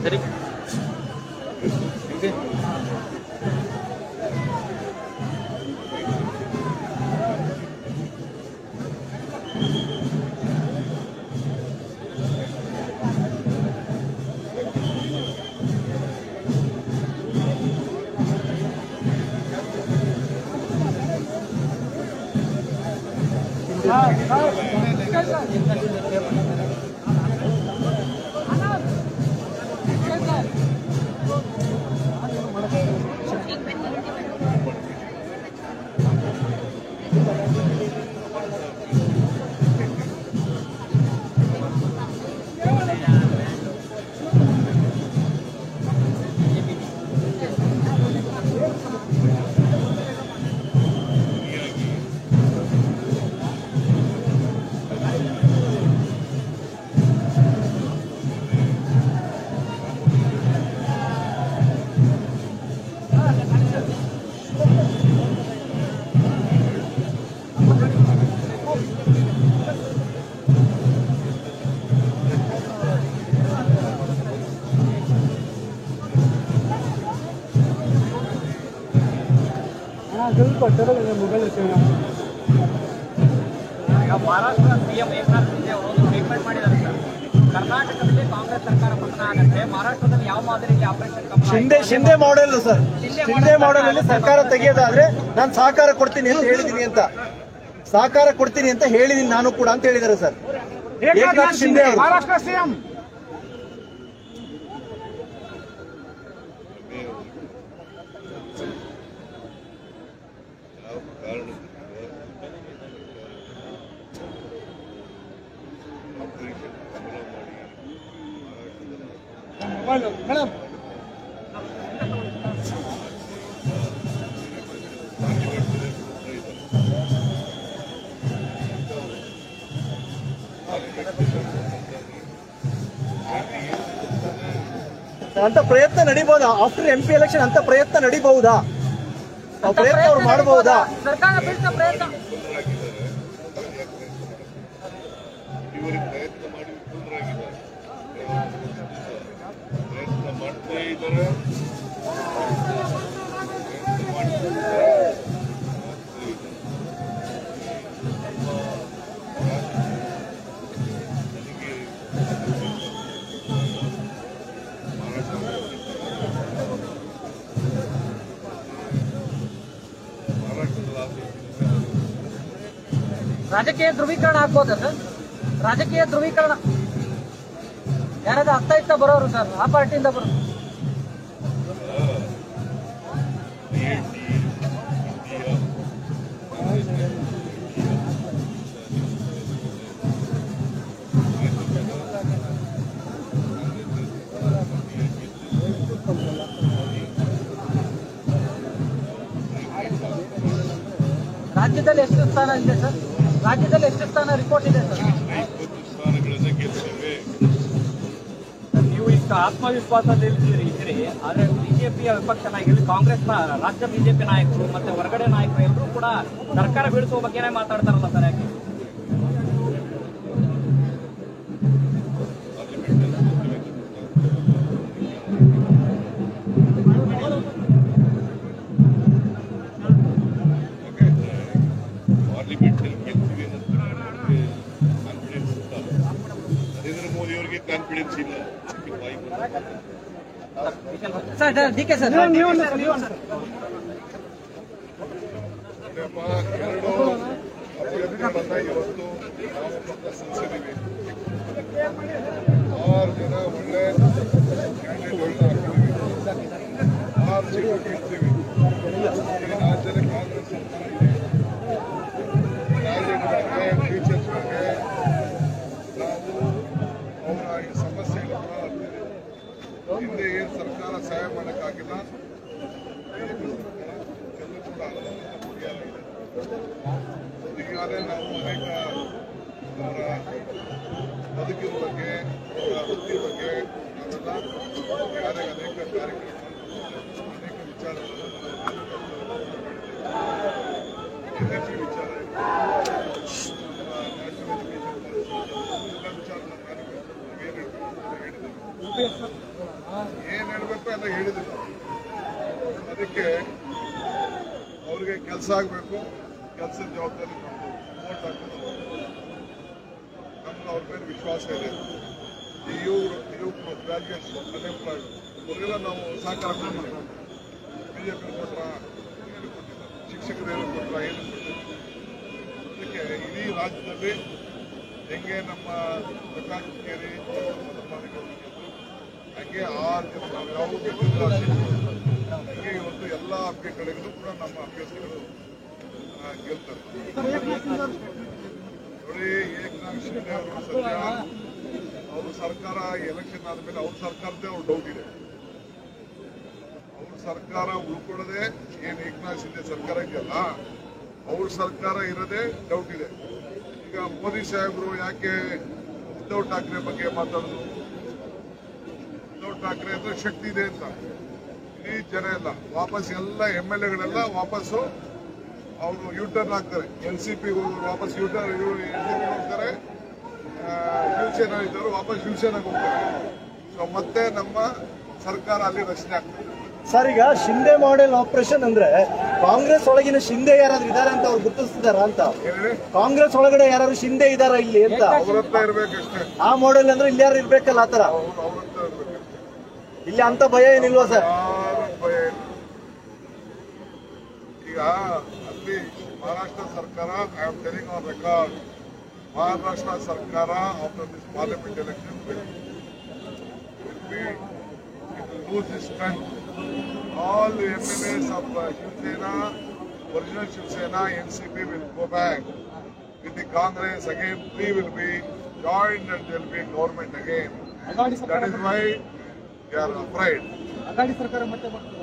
ಸರಿ ಮಹಾರಾಷ್ಟ್ರ ಸಿಎಂ ಏಕನಾಥ್ ಶಿಂದೆ ಅವರು ಒಂದು ಸ್ಟೇಟ್ಮೆಂಟ್ ಮಾಡಿದ್ದಾರೆ ಸರ್. ಕರ್ನಾಟಕದಲ್ಲಿ ಕಾಂಗ್ರೆಸ್ ಸರ್ಕಾರ ಪತನ ಆಗುತ್ತೆ, ಮಹಾರಾಷ್ಟ್ರದಲ್ಲಿ ಯಾವ ಮಾದರಿಯಲ್ಲಿ operation Shinde model sir, Shinde model ಅಲ್ಲಿ ಸರ್ಕಾರ ತೆಗೆಯೋದಾದ್ರೆ ನಾನು ಸಹಕಾರ ಕೊಡ್ತೀನಿ ಅಂತ ಹೇಳಿದೀನಿ ಅಂತ, ಸಹಕಾರ ಕೊಡ್ತೀನಿ ಅಂತ ಹೇಳಿದೀನಿ ನಾನು ಕೂಡ ಅಂತ ಹೇಳಿದ್ದಾರೆ ಸರ್ ಏಕನಾಥ್ ಶಿಂದೆ ಅವರು, ಮಹಾರಾಷ್ಟ್ರ ಸಿಎಂ. ಮೇಡಮ್ ಅಂತ ಪ್ರಯತ್ನ ನಡೀಬಹುದಾ? ಆಫ್ಟರ್ MP ಎಲೆಕ್ಷನ್ ಅಂತ ಪ್ರಯತ್ನ ನಡೀಬಹುದಾ? ಪ್ರಯತ್ನ ಅವ್ರು ಮಾಡಬಹುದಾ? ಸರ್ಕಾರ ಬಿಡಿಸ ಪ್ರಯತ್ನ ಮಾಡ್ತಾ ಇದ್ದಾರೆ. ರಾಜಕೀಯ ಧ್ರುವೀಕರಣ ಆಗ್ಬೋದಾ ಸರ್? ರಾಜಕೀಯ ಧ್ರುವೀಕರಣ ಯಾರಾದ್ರೂ ಅರ್ಥ ಇತ್ತ ಬರೋರು ಸರ್, ಆ ಪಾರ್ಟಿಯಿಂದ ಬರೋರು. ರಾಜ್ಯದಲ್ಲಿ ಎಷ್ಟು ಸ್ಥಾನ ಇದೆ ಸರ್? ರಾಜ್ಯದಲ್ಲಿ ಎಷ್ಟು ಸ್ಥಾನ ರಿಪೋರ್ಟ್ ಇದೆ ಸರ್? 20 ಸ್ಥಾನಗಳನ್ನು ಗೆಲ್ತೇವೆ. ನೀವು ಈಗ ಆತ್ಮವಿಶ್ವಾಸದಲ್ಲಿ ಇದ್ದೀರಿ, ಆದ್ರೆ ಬಿಜೆಪಿಯ ವಿಪಕ್ಷ ನಾಯಕರು, ಕಾಂಗ್ರೆಸ್ನ ರಾಜ್ಯ ಬಿಜೆಪಿ ನಾಯಕರು ಮತ್ತೆ ಹೊರಗಡೆ ನಾಯಕರು ಎಲ್ಲರೂ ಕೂಡ ಸರ್ಕಾರ ಬೀಳಿಸುವ ಬಗ್ಗೆನೇ ಮಾತಾಡ್ತಾರಲ್ಲ ಸರ್, ಯಾಕೆ? ನರೇಂದ್ರ ಮೋದಿ ಅವರಿಗೆ ಕಾನ್ಫಿಡೆನ್ಸ್ ಇಲ್ಲ. ಸರ್ ಡಿಕೆ ಸರ್ ಎರಡು ಅಭ್ಯರ್ಥಿಗಳನ್ನ ಇವತ್ತು ನಾಮಪತ್ರ ಸಲ್ಲಿಸಿದ್ದೀವಿ. 6 ಜನ ಒಳ್ಳೆ ಕ್ಯಾಂಡಿಡೇಟ್ಗಳನ್ನ ಹಾಕಿದ್ದೀವಿ. 6 ಸೀಟು ಗೆಲ್ತೀವಿ. ರಾಜ್ಯದಲ್ಲಿ ಕಾಂಗ್ರೆಸ್ ಸರ್ಕಾರ ಇದೆ. ರಾಜ್ಯಗಳಿಗೆ ಟೀಚರ್ಸ್ಗಳಿಗೆ ನಾವು ಅವರ ಈ ಸಮಸ್ಯೆಗಳ ಹಿಂದೆ ಏನು ಸರ್ಕಾರ ಸಹಾಯ ಮಾಡೋಕ್ಕಾಗಿಲ್ಲ, ಬಿಜೆಪಿ ಸರ್ಕಾರ ಎಲ್ಲೂ ಕೂಡ ಈಗಾಗಲೇ ನಾವು ಅನೇಕ ಅವರ ಬದುಕಿನ ಬಗ್ಗೆ ಅವರ ವೃತ್ತಿ ಬಗ್ಗೆ ನಾವೆಲ್ಲ ಈಗಾಗಲೇ ಅನೇಕ ಕಾರ್ಯಕ್ರಮ ಅನೇಕ ವಿಚಾರಗಳನ್ನು ಎನ್ಎಪಿ ವಿಚಾರ ನ್ಯಾಷನಲ್ ಎಜುಕೇಷನ್ ಪಾಲಿಸಿ ಎಲ್ಲ ವಿಚಾರ ಏನ್ ಹೇಳ್ಬೇಕು ಎಲ್ಲ ಹೇಳಿದ್ರು. ಅದಕ್ಕೆ ಅವ್ರಿಗೆ ಕೆಲಸ ಆಗಬೇಕು, ಕೆಲಸದ ಜವಾಬ್ದಾರಿ ವೋಟ್ ಹಾಕೋದು ನಮ್ಗೆ ಅವ್ರ ಮೇಲೆ ವಿಶ್ವಾಸ ಇದೆ. ಈ ಯುವಕರು ಗ್ರಾಜುಯೇಟ್ಸ್ ಅನ್ಎಂಪ್ಲಾಯ್ಡ್ ಅವ್ರಿಗೆಲ್ಲ ನಾವು ಸಹಕಾರ ಕೊಡ್ತೀವಿ. ಬಿಜೆಪಿ ಕೊಟ್ರ ಏನು ಕೊಟ್ಟಿಲ್ಲ, ಶಿಕ್ಷಕರು ಏನು ಕೊಟ್ರ ಏನು ಕೊಟ್ಟಿಲ್ಲ. ಅದಕ್ಕೆ ಇಡೀ ರಾಜ್ಯದಲ್ಲಿ ಹೆಂಗೆ ನಮ್ಮ ಪ್ರಕಾಶ್ ಹುಕ್ಕೇರಿ ಹಂಗೆ 6 ಜನ ನಾವು ಯಾವ ಗೆದ್ದಿಲ್ಲ ಹಂಗೆ ಇವತ್ತು ಎಲ್ಲ ಅಭ್ಯರ್ಥಿಗಳಿಗೂ ಕೂಡ ನಮ್ಮ ಅಭ್ಯರ್ಥಿಗಳು ಗೆಲ್ತಾರೆ. ನೋಡಿ, ಏಕನಾಥ್ ಶಿಂದೆ ಅವರು ಸದ್ಯ ಅವ್ರ ಸರ್ಕಾರ ಎಲೆಕ್ಷನ್ ಆದ್ಮೇಲೆ ಅವ್ರ ಸರ್ಕಾರದೇ ಅವ್ರ ಡೌಟ್ ಇದೆ. ಅವ್ರ ಸರ್ಕಾರ ಉಳ್ಕೊಳ್ಳದೆ ಏನ್ ಏಕನಾಥ್ ಶಿಂದೆ ಸರ್ಕಾರ ಇದೆಯಲ್ಲ ಅವ್ರ ಸರ್ಕಾರ ಇರೋದೇ ಡೌಟ್ ಇದೆ. ಈಗ ಮೋದಿ ಸಾಹೇಬರು ಯಾಕೆ ಉದ್ಧವ್ ಠಾಕ್ರೆ ಬಗ್ಗೆ ಮಾತಾಡಿದ್ರು? ಉದ್ಧವ್ ಠಾಕ್ರೆ ಅಂದ್ರೆ ಶಕ್ತಿ ಇದೆ ಅಂತ ಇಡೀ ಜನ ಎಲ್ಲ ವಾಪಸ್ ಎಲ್ಲ MLA ವಾಪಸ್ಸು ಅವರು ಯೂಟರ್ನ್ ಆಗ್ತಾರೆ. NCP ವಾಪಸ್ ಯೂಟರ್ನ್ ಹೋಗ್ತಾರೆ, ಶಿವಸೇನಾ ಇದ್ದವರು ವಾಪಸ್ ಶಿವಸೇನಾಗೆ ಹೋಗ್ತಾರೆ. ಸೊ ಮತ್ತೆ ನಮ್ಮ ಸರ್ಕಾರ ಅಲ್ಲಿ ರಚನೆ ಆಗ್ತದೆ. ಸರ್, ಈಗ ಶಿಂದೆ ಮಾಡೆಲ್ ಆಪರೇಷನ್ ಅಂದ್ರೆ ಕಾಂಗ್ರೆಸ್ ಒಳಗಿನ ಶಿಂದೆ ಯಾರಾದ್ರೂ ಇದಾರೆ ಅಂತ ಅವ್ರು ಗುರುತಿಸ್ತಿದಾರ ಅಂತ? ಕಾಂಗ್ರೆಸ್ ಒಳಗಡೆ ಯಾರು ಶಿಂದೆ ಇದಾರ ಇಲ್ಲಿ ಅಂತ? ಅವ್ರತ್ತ ಇರ್ಬೇಕಷ್ಟೇ. ಆ ಮಾಡೆಲ್ ಅಂದ್ರೆ ಇಲ್ಲಿ ಯಾರು ಇರ್ಬೇಕಲ್ಲ ಆತರ? ಅವ್ರತ್ತ ಇರ್ಬೇಕು. ಇಲ್ಲಿ ಅಂತ ಭಯ ಏನಿಲ್ವಾ ಸರ್? ಭಯ ಇಲ್ಲ. ಈಗ ಅಲ್ಲಿ ಮಹಾರಾಷ್ಟ್ರ ಸರ್ಕಾರ, I am telling on record, Maharashtra ಸರ್ಕಾರ after this parliament election will lose its strength. All the MLAs of Shivsena, original Shivsena, NCP will go back with the Congress again. 3 will be joined and there will be government again. That is why they are afraid. Aghadi ಸರ್ಕಾರ ಮತ್ತೆ ಬರ್ತದೆ.